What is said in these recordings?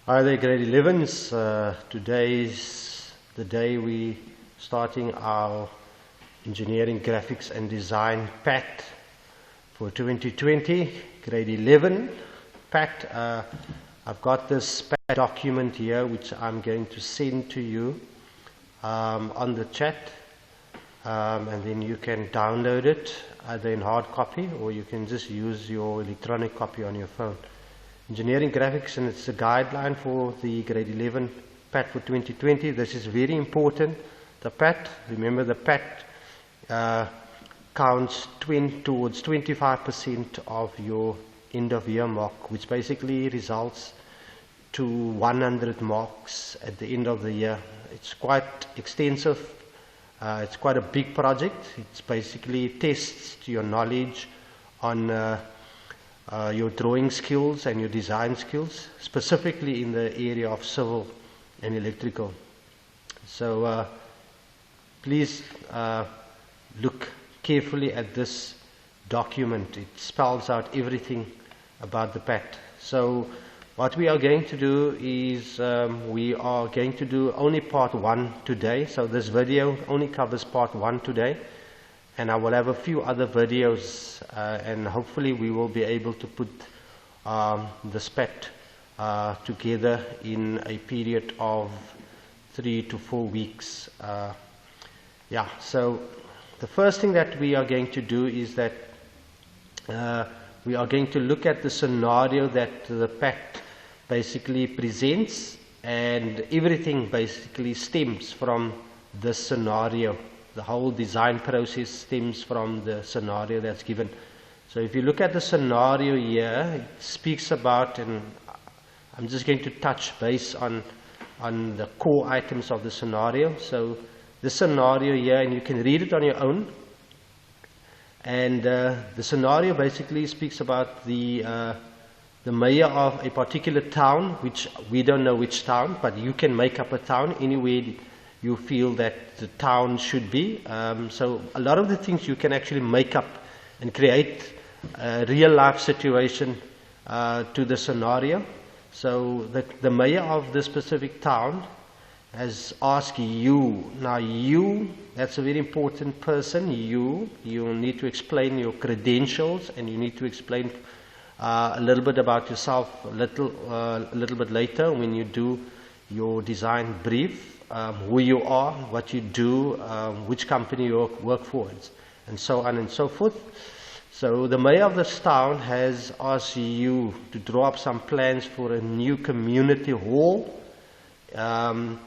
Hi there, grade 11s. Today's the day we starting our engineering, graphics and design PAT for 2020, grade 11 PAT. I've got this PAT document here which I'm going to send to you on the chat, and then you can download it either in hard copy or you can just use your electronic copy on your phone. Engineering graphics, and it's a guideline for the grade 11 PAT for 2020. This is very important. The PAT, remember the PAT counts towards 25% of your end of year mark, which basically results to 100 marks at the end of the year. It's quite extensive. It's quite a big project. It's basically tests your knowledge on your drawing skills and your design skills, specifically in the area of civil and electrical. So please look carefully at this document. It spells out everything about the PAT. So what we are going to do is we are going to do only part 1 today. So this video only covers part 1 today. And I will have a few other videos, and hopefully we will be able to put this PAT together in a period of 3 to 4 weeks. Yeah, so the first thing that we are going to do is that we are going to look at the scenario that the PAT basically presents, and everything basically stems from this scenario. The whole design process stems from the scenario that's given. So if you look at the scenario here, it speaks about, and I'm just going to touch base on the core items of the scenario. So the scenario here, and you can read it on your own. And the scenario basically speaks about the mayor of a particular town, which we don't know which town, but you can make up a town anywhere you feel that the town should be. So a lot of the things you can actually make up and create a real life situation to the scenario. So the mayor of this specific town has asked you. Now you, that's a very important person. You need to explain your credentials, and you need to explain a little bit about yourself a little bit later when you do your design brief. Who you are, what you do, which company you work for, and so on and so forth. So the mayor of this town has asked you to draw up some plans for a new community hall, and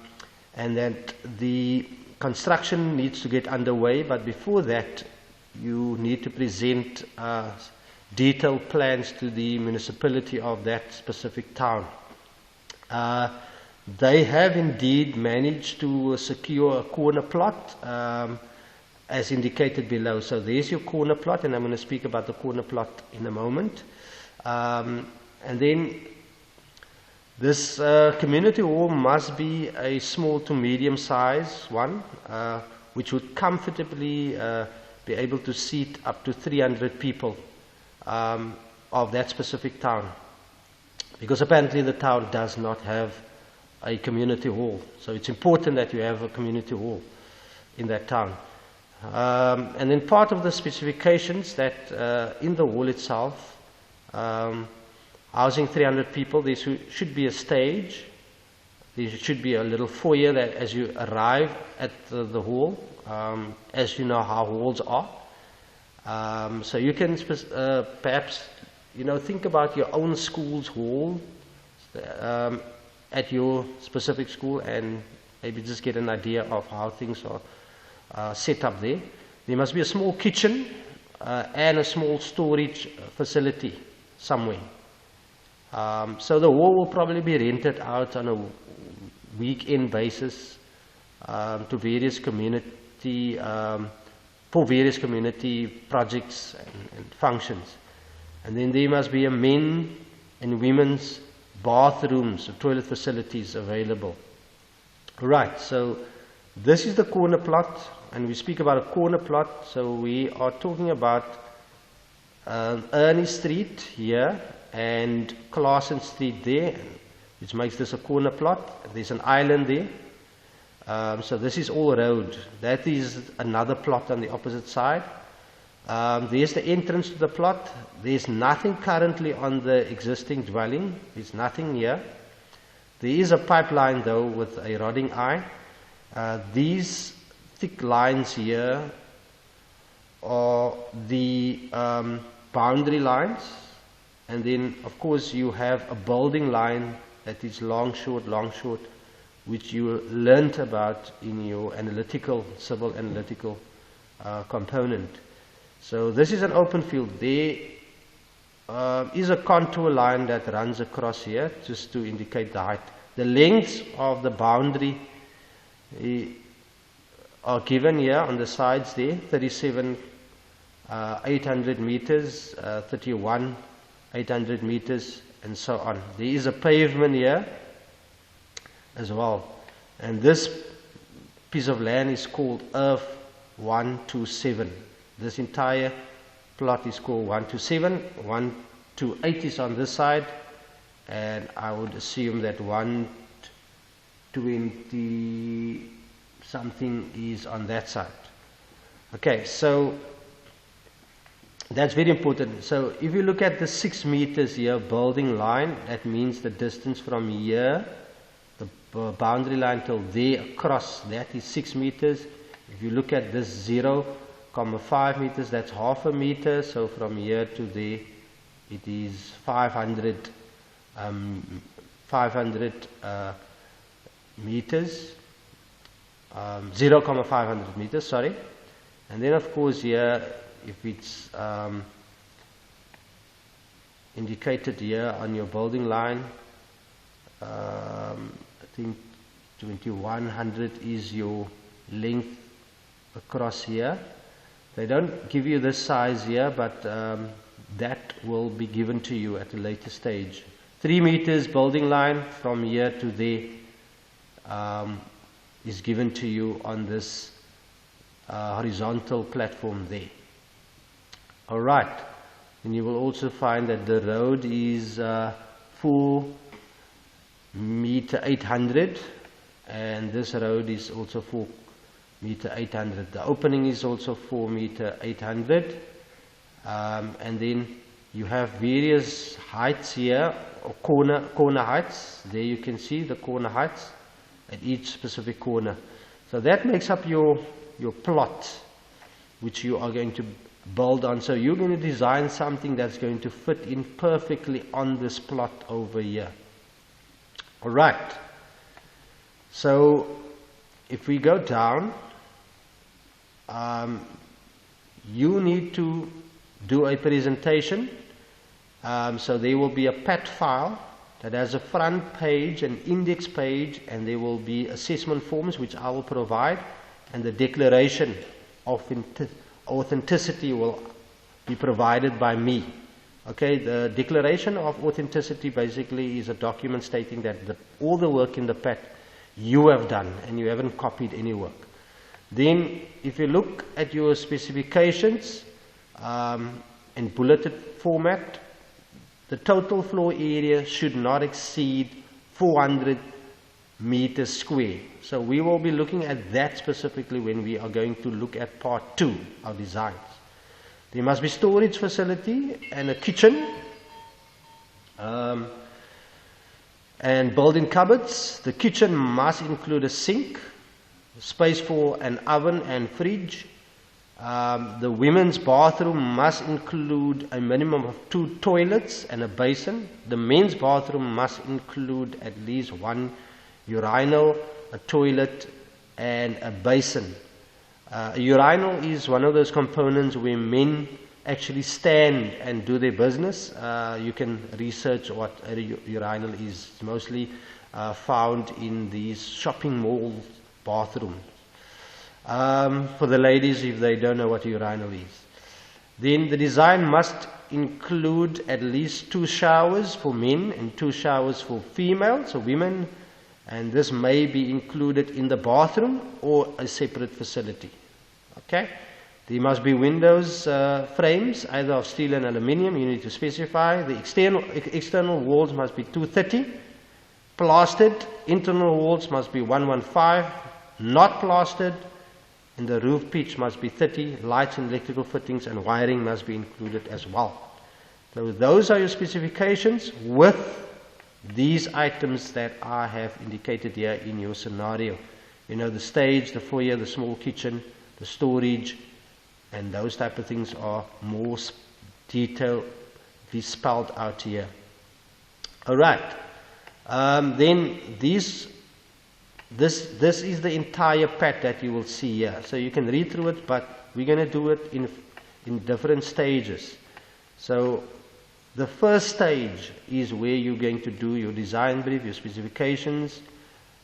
that the construction needs to get underway, but before that you need to present detailed plans to the municipality of that specific town. They have indeed managed to secure a corner plot as indicated below. So there's your corner plot, and I'm going to speak about the corner plot in a moment. And then this community hall must be a small to medium size one, which would comfortably be able to seat up to 300 people of that specific town. Because apparently the town does not have a community hall. So it's important that you have a community hall in that town. And then part of the specifications that in the hall itself, housing 300 people, there should be a stage. There should be a little foyer that as you arrive at the hall, as you know how halls are. So you can perhaps, think about your own school's hall, at your specific school, and maybe just get an idea of how things are set up there. There must be a small kitchen and a small storage facility somewhere. So the hall will probably be rented out on a weekend basis to various community for various community projects and functions. And then there must be a men and women's bathrooms, toilet facilities available. Right, so this is the corner plot, and we speak about a corner plot, so we are talking about Ernie Street here and Claassen Street there, which makes this a corner plot. There's an island there. So this is all road. That is another plot on the opposite side. There's the entrance to the plot. There's nothing currently on the existing dwelling. There's nothing here. There is a pipeline though with a rotting eye. These thick lines here are the boundary lines, and then of course you have a building line that is long short, which you learnt about in your civil analytical component. So this is an open field. There is a contour line that runs across here just to indicate the height. The lengths of the boundary are given here on the sides there, 37 800 meters, 31 800 meters, and so on. There is a pavement here as well, and this piece of land is called Earth 127. This entire plot is called 127. 128 is on this side, and I would assume that 120 something is on that side. Okay, so that's very important. So if you look at the 6 meters here building line, that means the distance from here, the boundary line till there across, that is 6 meters. If you look at this 0.5 meters, that's half a meter. So from here to there, it is 500 meters, 0.500 meters, sorry. And then of course here, if it's indicated here on your building line, I think 2100 is your length across here. They don't give you this size here, but that will be given to you at a later stage. 3 meters building line from here to there is given to you on this horizontal platform there. Alright, and you will also find that the road is 4 meter 800, and this road is also 4 meter 800. The opening is also 4 meter 800, and then you have various heights here, or corner heights. There you can see the corner heights at each specific corner. So that makes up your plot, which you are going to build on. So you're going to design something that's going to fit in perfectly on this plot over here. Alright, so if we go down, you need to do a presentation. So there will be a PAT file that has a front page, an index page, and there will be assessment forms which I will provide, and the declaration of authenticity will be provided by me. Okay, the declaration of authenticity basically is a document stating that all the work in the PAT you have done and you haven't copied any work. Then if you look at your specifications in bulleted format, the total floor area should not exceed 400 meters square. So we will be looking at that specifically when we are going to look at part 2 of designs. There must be storage facility and a kitchen, and built-in cupboards. The kitchen must include a sink, space for an oven and fridge. The women's bathroom must include a minimum of 2 toilets and a basin. The men's bathroom must include at least 1 urinal, a toilet, and a basin. A urinal is one of those components where men actually stand and do their business. You can research what a urinal is. It's mostly found in these shopping mall bathrooms. For the ladies, if they don't know what a urinal is. Then the design must include at least 2 showers for men and 2 showers for females, so women, and this may be included in the bathroom or a separate facility. Okay, there must be windows frames, either of steel and aluminium. You need to specify. The external walls must be 230 Plastered, internal walls must be 115, not plastered, and the roof pitch must be 30, lights and electrical fittings and wiring must be included as well. So those are your specifications with these items that I have indicated here in your scenario. You know, the stage, the foyer, the small kitchen, the storage, and those type of things are more detailed, spelled out here. Alright, then this is the entire pack that you will see here. So you can read through it, but we're going to do it in different stages. So the first stage is where you're going to do your design brief, your specifications,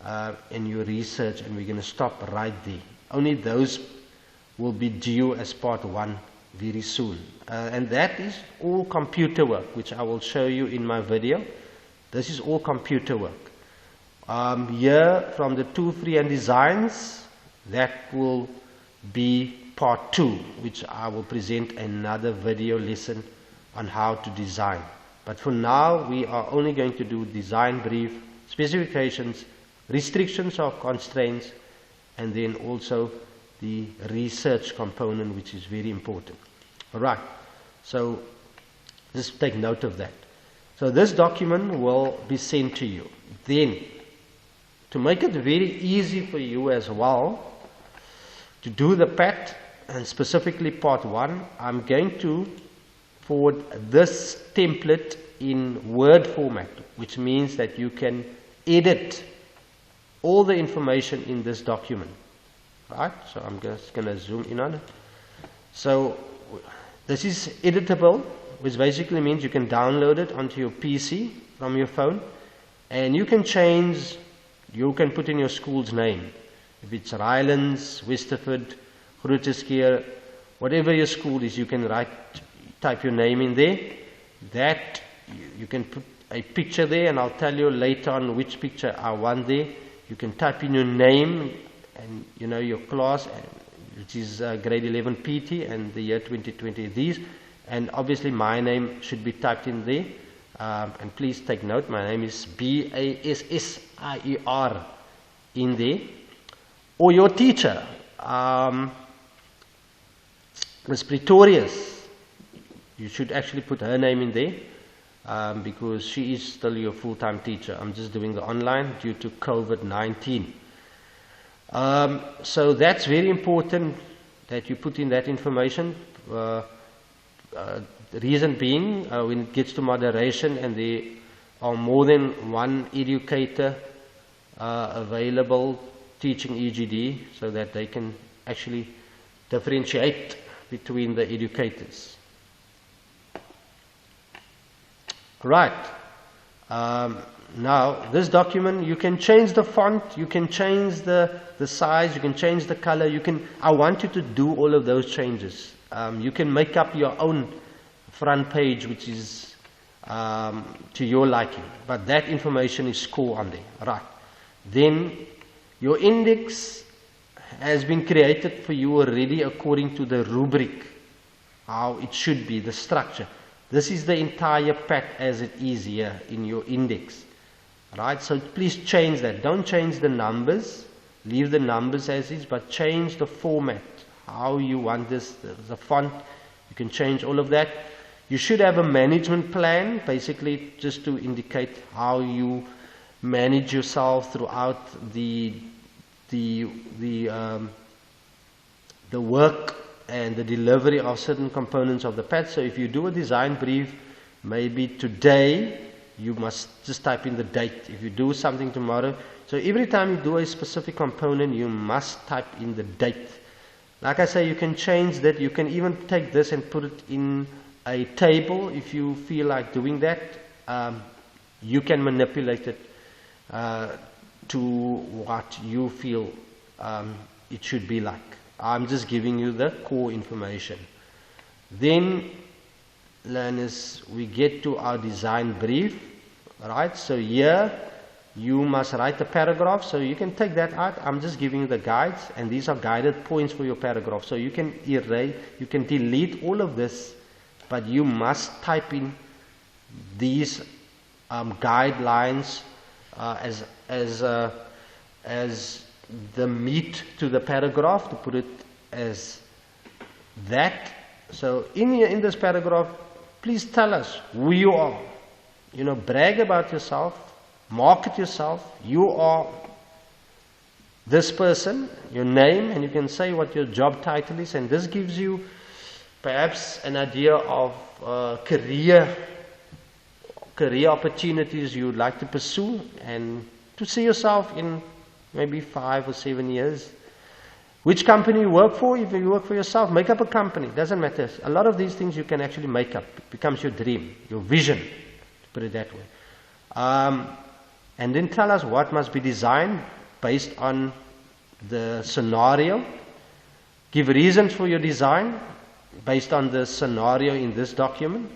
and your research, and we're going to stop right there. Only those will be due as part 1 very soon. And that is all computer work, which I will show you in my video. This is all computer work. Here from the 2, 3 and designs, that will be part 2, which I will present another video lesson on how to design. But for now, we are only going to do design brief, specifications, restrictions or constraints, and then also the research component, which is very important. Alright, so just take note of that. So this document will be sent to you. Then, to make it very easy for you as well, to do the PAT, and specifically part 1, I'm going to forward this template in Word format, which means that you can edit all the information in this document. Right? So I'm just going to zoom in on it. So this is editable, which basically means you can download it onto your PC from your phone, and you can change, you can put in your school's name. If it's Rylands, Westerford, Groote Schuur, whatever your school is, you can type your name in there. That you can put a picture there, and I'll tell you later on which picture I want there. You can type in your name and you know your class, which is grade 11 PT and the year 2020 these, and obviously my name should be typed in there, and please take note, my name is Bassier in there, or your teacher, Ms. Pretorius, you should actually put her name in there, because she is still your full-time teacher. I'm just doing the online due to COVID-19. So that's very important that you put in that information. The reason being, when it gets to moderation and there are more than one educator available teaching EGD, so that they can actually differentiate between the educators. Right. Now, this document, you can change the font, you can change the size, you can change the color, I want you to do all of those changes. You can make up your own front page, which is to your liking, but that information is core on there. Right. Then, your index has been created for you already according to the rubric, how it should be, the structure. This is the entire pack as it is here in your index. Right, so please change that. Don't change the numbers. Leave the numbers as is, but change the format. How you want this, the font. You can change all of that. You should have a management plan, basically just to indicate how you manage yourself throughout the work and the delivery of certain components of the PAT. So if you do a design brief, maybe today, you must just type in the date. If you do something tomorrow, so every time you do a specific component, you must type in the date. Like I say, you can change that. You can even take this and put it in a table if you feel like doing that. You can manipulate it to what you feel it should be like. I'm just giving you the core information. Then, learners, we get to our design brief. Right, so here you must write a paragraph, so you can take that out. I'm just giving you the guides, and these are guided points for your paragraph. So you can erase, you can delete all of this, but you must type in these guidelines as the meat to the paragraph, to put it as that. So in this paragraph, please tell us who you are. You know, brag about yourself, market yourself. You are this person, your name, and you can say what your job title is, and this gives you perhaps an idea of career opportunities you would like to pursue, and to see yourself in maybe 5 or 7 years. Which company you work for. If you work for yourself, make up a company. Doesn't matter. A lot of these things you can actually make up. It becomes your dream, your vision, to put it that way. And then tell us what must be designed based on the scenario. Give reasons for your design based on the scenario in this document.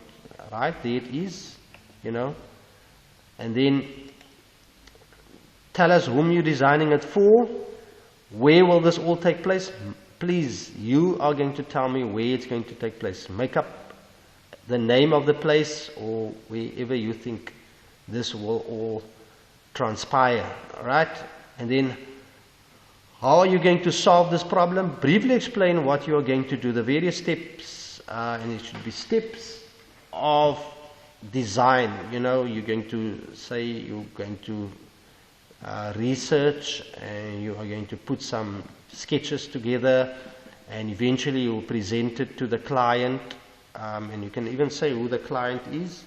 Right, there it is, you know. And then tell us whom you're designing it for. Where will this all take place? Please, you are going to tell me where it's going to take place. Make up the name of the place, or wherever you think this will all transpire, right? And then, how are you going to solve this problem? Briefly explain what you are going to do, the various steps, and it should be steps of design. You know, you're going to say you're going to research, and you are going to put some sketches together, and eventually you will present it to the client, and you can even say who the client is,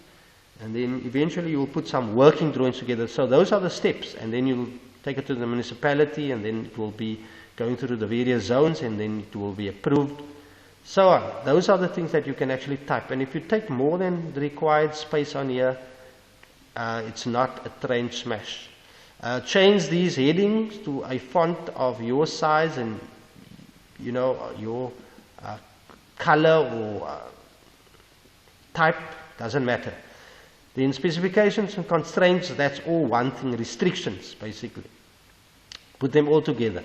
and then eventually you will put some working drawings together. So those are the steps, and then you'll take it to the municipality, and then it will be going through the various zones, and then it will be approved, so on. Those are the things that you can actually type, and if you take more than the required space on here, it's not a train smash. Change these headings to a font of your size and, you know, your color or type, doesn't matter. Then specifications and constraints, that's all one thing. Restrictions, basically. Put them all together.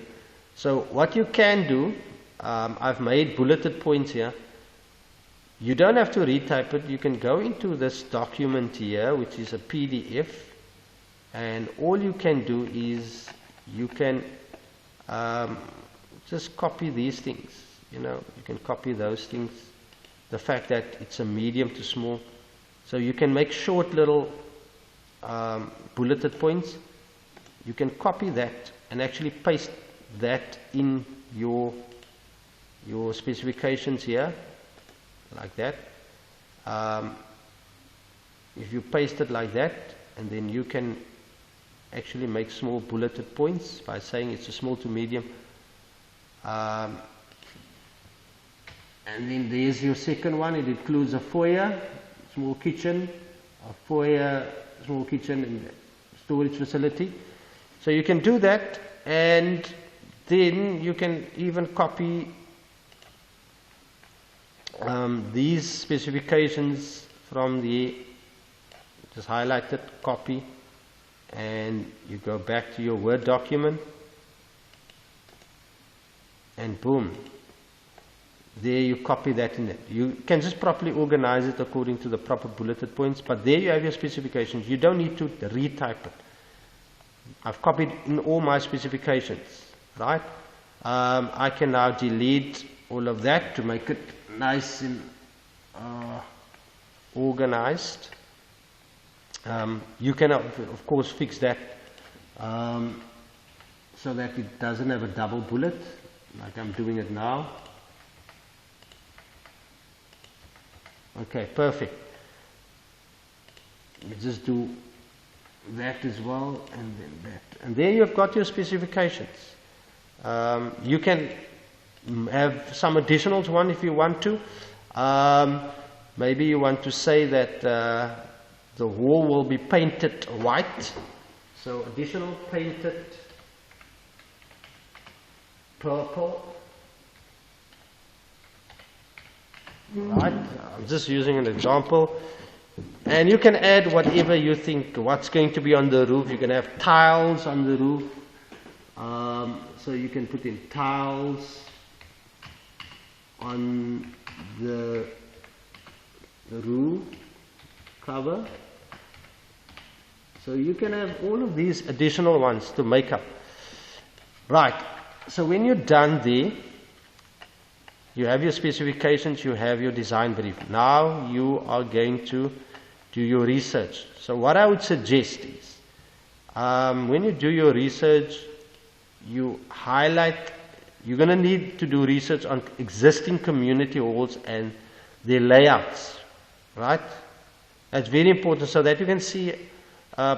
So what you can do, I've made bulleted points here. You don't have to retype it. You can go into this document here, which is a PDF. And all you can do is you can just copy these things. You know, you can copy those things. The fact that it's a medium to small. So you can make short little bulleted points. You can copy that and actually paste that in your specifications here, like that. If you paste it like that, and then you can actually make small bulleted points by saying it's a small to medium. And then there's your second one. It includes a foyer, small kitchen, a foyer, small kitchen, and storage facility. So you can do that, and then you can even copy these specifications from the, just highlight it, copy, and you go back to your Word document, and boom, there you copy that in it. You can just properly organize it according to the proper bulleted points, but there you have your specifications. You don't need to retype it. I've copied in all my specifications, right? I can now delete all of that to make it nice and organized. You can of course fix that so that it doesn't have a double bullet, like I'm doing it now. Okay, perfect. You just do that as well, and then that, and there you've got your specifications. You can have some additional one if you want to. Maybe you want to say that the wall will be painted white, so additional painted purple. Right, I'm just using an example, and you can add whatever you think, what's going to be on the roof. You can have tiles on the roof, so you can put in tiles on the roof cover. So you can have all of these additional ones to make up. Right, so when you're done there, you have your specifications, you have your design brief. Now you are going to do your research. So what I would suggest is, when you do your research, you highlight, you're going to need to do research on existing community halls and their layouts, right? That's very important so that you can see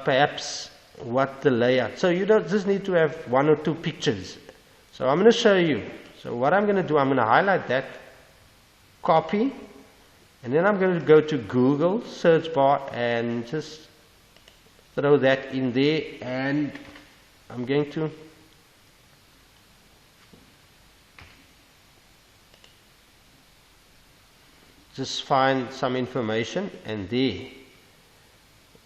perhaps what the layout. So you don't just need to have one or two pictures. So I'm going to show you. So what I'm going to do, I'm going to highlight that, copy, and then I'm going to go to Google search bar and just throw that in there, and I'm going to just find some information, and there,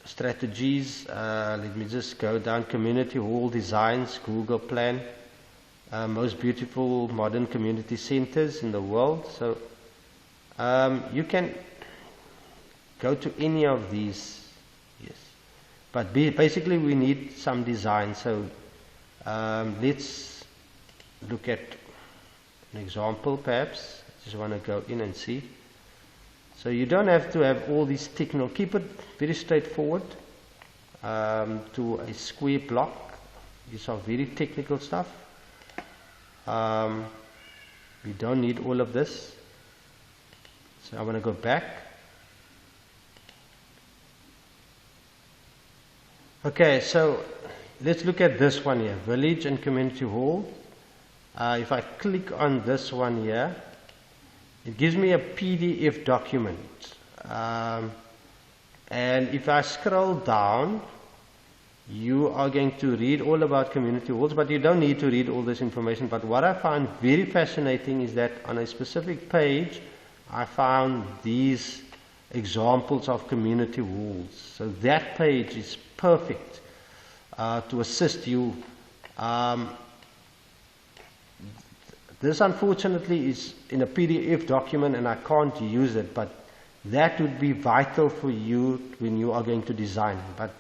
strategies, let me just go down, community hall designs, Google plan, most beautiful modern community centers in the world. So you can go to any of these, yes, but basically we need some design. So let's look at an example perhaps. I just want to go in and see. So you don't have to have all these technical, keep it very straightforward to a square block. These are very technical stuff. We don't need all of this. So I want to go back. Okay, so let's look at this one here, village and community hall. If I click on this one here, it gives me a PDF document, and if I scroll down, you are going to read all about community halls, but you don't need to read all this information. But what I found very fascinating is that on a specific page, I found these examples of community halls. So that page is perfect to assist you. This unfortunately is in a PDF document and I can't use it, but that would be vital for you when you are going to design. But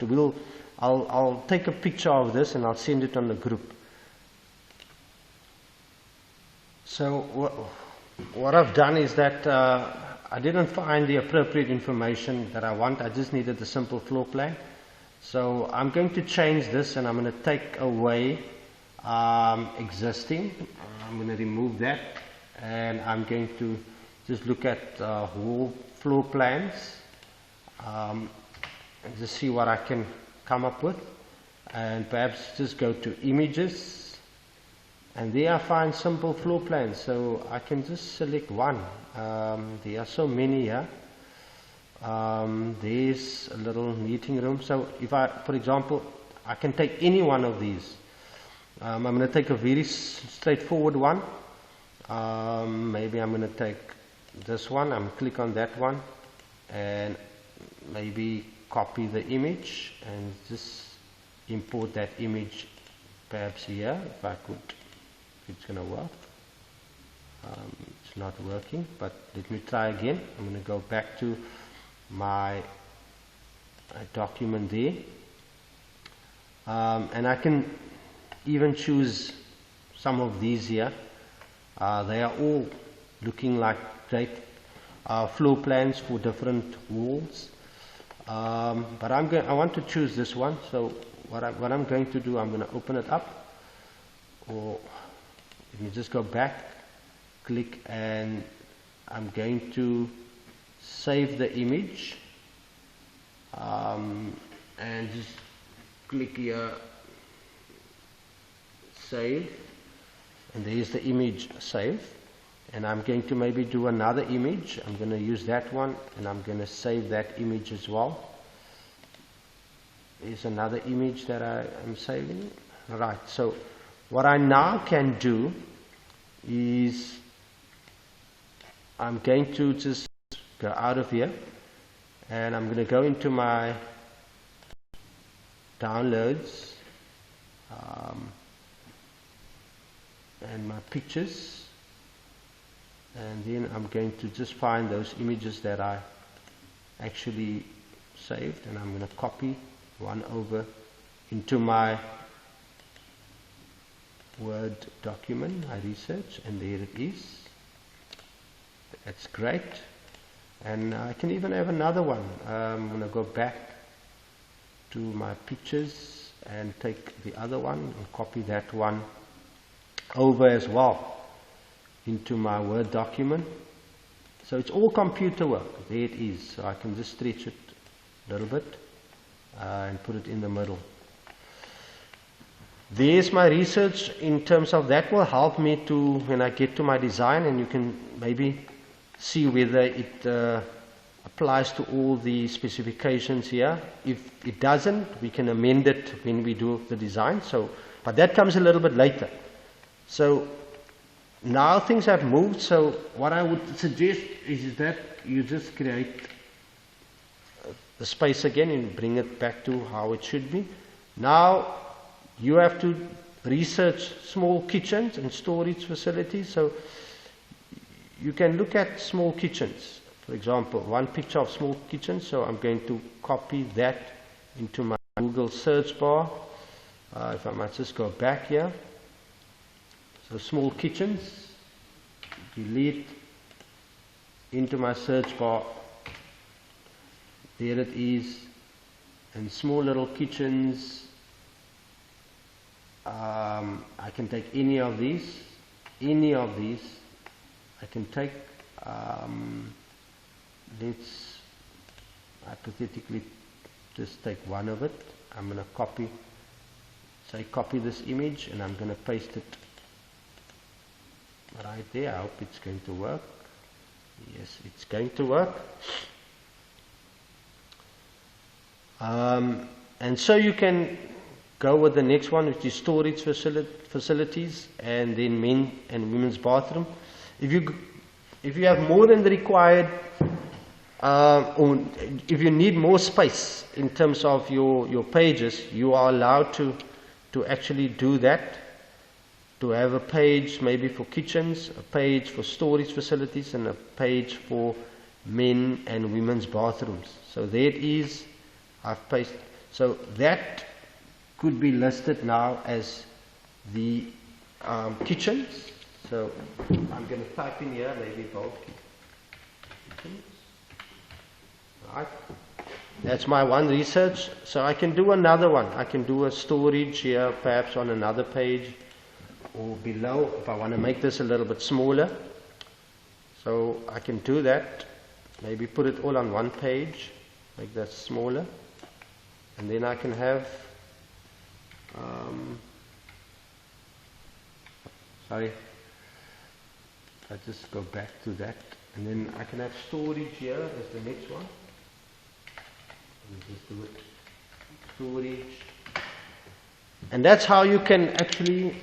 I'll take a picture of this and I'll send it on the group. So what I've done is that I didn't find the appropriate information that I want. I just needed a simple floor plan. So I'm going to change this and I'm going to take away existing. I'm going to remove that, and I'm going to just look at whole floor plans and just see what I can come up with, and perhaps just go to images, and there I find simple floor plans. So I can just select one. There are so many here. There's a little meeting room. So if I, for example, I can take any one of these. I'm going to take a very straightforward one. Maybe I'm going to take this one. I'm click on that one and maybe copy the image and just import that image perhaps here, if I could, if it's going to work. It's not working, but let me try again. I'm going to go back to my document there, and I can even choose some of these here. They are all looking like great floor plans for different walls, but I want to choose this one. So what I'm going to do, I'm going to open it up, or let me just go back, click, and I'm going to save the image, and just click here, save, and there is the image saved. And I'm going to maybe do another image. I'm going to use that one, and I'm going to save that image as well. There's another image that I am saving. Right, so what I now can do is I'm going to just go out of here, and I'm going to go into my downloads and my pictures, and then I'm going to just find those images that I actually saved, and I'm going to copy one over into my Word document, my research, and there it is. That's great. And I can even have another one. I'm going to go back to my pictures and take the other one and copy that one over as well into my Word document. So it's all computer work. There it is. So I can just stretch it a little bit and put it in the middle. There's my research in terms of that will help me to, when I get to my design, and you can maybe see whether it applies to all the specifications here. If it doesn't, we can amend it when we do the design. So, but that comes a little bit later. So now things have moved. So what I would suggest is that you just create the space again and bring it back to how it should be. Now you have to research small kitchens and storage facilities. So you can look at small kitchens. For example, one picture of small kitchen. So I'm going to copy that into my Google search bar. If I might just go back here. So small kitchens, delete into my search bar. There it is. And small little kitchens. I can take any of these. I can take, let's hypothetically just take one of it. I'm going to copy this image, and I'm going to paste it right there. I hope it's going to work. Yes, it's going to work. And so you can go with the next one, which is storage facilities, and then men and women's bathroom. If you have more than the required, or if you need more space in terms of your pages, you are allowed to actually do that. To have a page maybe for kitchens, a page for storage facilities, and a page for men and women's bathrooms. So there it is. I've pasted. So that could be listed now as the kitchens. So I'm going to type in here maybe both kitchens. Right. That's my one research. So I can do another one. I can do a storage here, perhaps on another page or below, if I want to make this a little bit smaller. So I can do that. Maybe put it all on one page, make that smaller, and then I can have sorry, I just go back to that, and then I can have storage here as the next one. Let me just do it. Storage. And that's how you can actually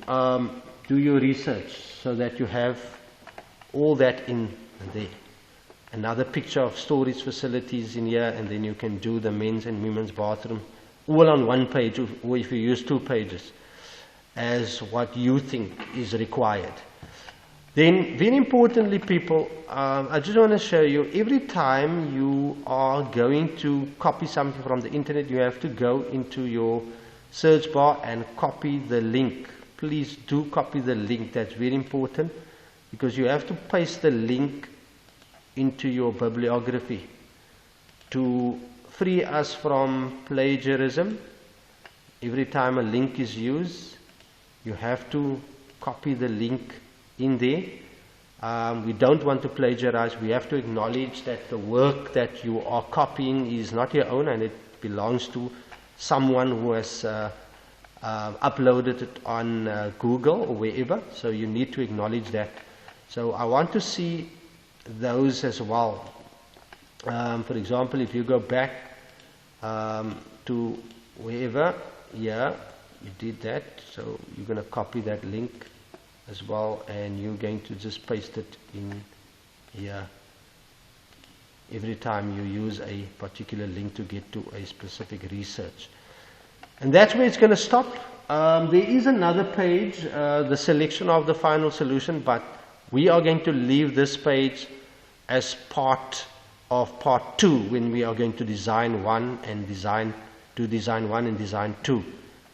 do your research, so that you have all that in there. Another picture of storage facilities in here, and then you can do the men's and women's bathroom all on one page, or if you use 2 pages as what you think is required. Then very importantly, people, I just want to show you, every time you are going to copy something from the internet, you have to go into your search bar and copy the link. Please do copy the link. That's very important, because you have to paste the link into your bibliography to free us from plagiarism. Every time a link is used, you have to copy the link in there. We don't want to plagiarize. We have to acknowledge that the work that you are copying is not your own, and it belongs to someone who has uploaded it on Google or wherever. So you need to acknowledge that. So I want to see those as well. For example, if you go back to wherever, yeah, you did that, so you're going to copy that link as well, and you're going to just paste it in here every time you use a particular link to get to a specific research. And that's where it's going to stop. There is another page, the selection of the final solution, but we are going to leave this page as part of part 2, when we are going to design 1 and design 1 and design 2,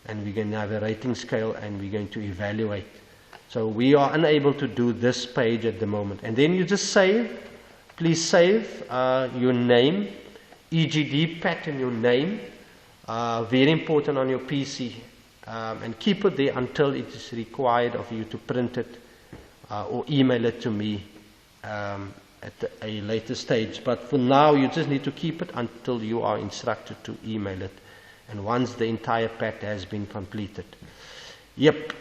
and we're going to have a rating scale and we're going to evaluate. So we are unable to do this page at the moment. And then you just save, please save your name, EGD pattern, your name, very important on your PC, and keep it there until it is required of you to print it or email it to me at a later stage. But for now, you just need to keep it until you are instructed to email it, and once the entire pack has been completed. Yep,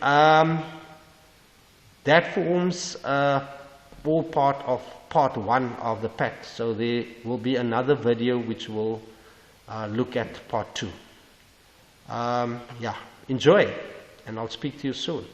that forms all part of part 1 of the pack. So there will be another video which will look at part 2. Yeah, enjoy, and I'll speak to you soon.